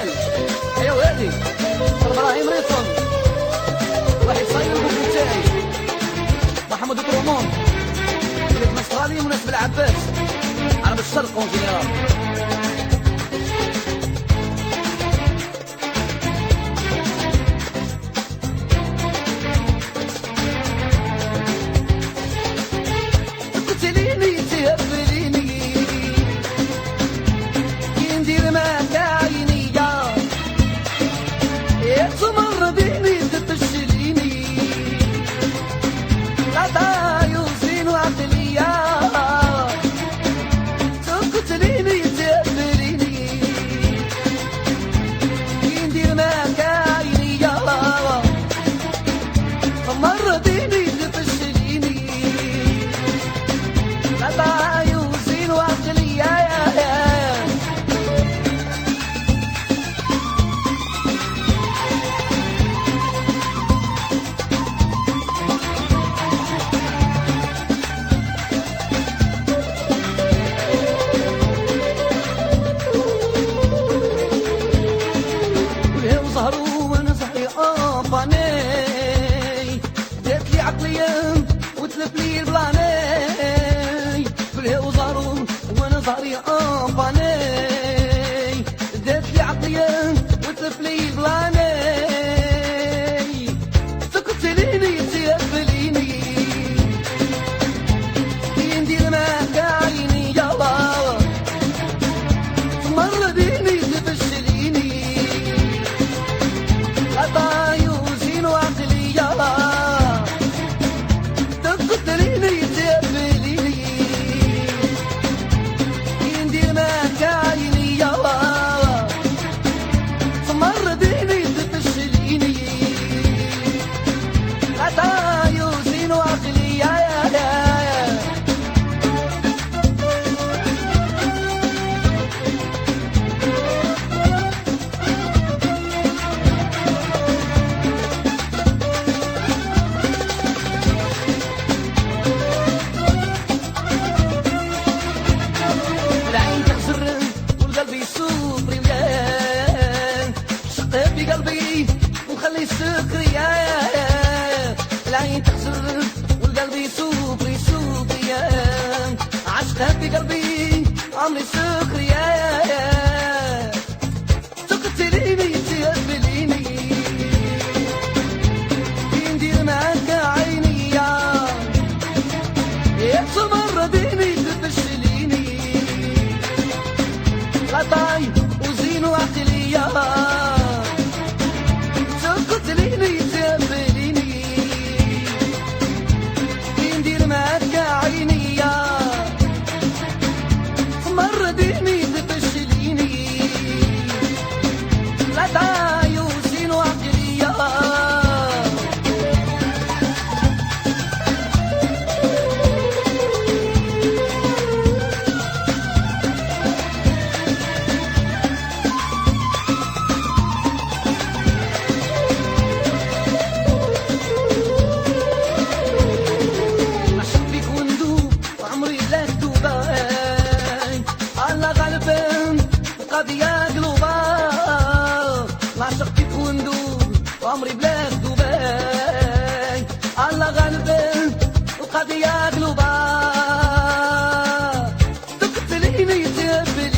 الجبال. ايوا هادي ابراهيم ريصون، واحد صاير البوكو تاعي محمد كرومون اللي في استراليا مناسب العباس عرب الشرق اون جينيرال. وتلف لي البلاني بالهي وزارو وانا ظهري امباني، دات لي عقليا وتلف لي البلاني، تقتليني تقبليني كي ندير معاك عيني يلا تمرضيني تفشليني عطاي وزين وعقلي يلا وخلي السكرية العين تخسر والقلب يسوق يسوق عشقها في قلبي عمري سكرية تقتليني تقبليني كي ندير معاك عيني يا تمرضيني تفشليني لا طاي وزين وعقلية تقتليني تقبليني كي ندير معاك عيني تمرضيني تفشليني لا تعاي وزين وعقلية يا قلوبا نعشق كيف وندوب وعمري بلا دبي الله غالبا وقضي يا قلوبا تقتليني تقبليني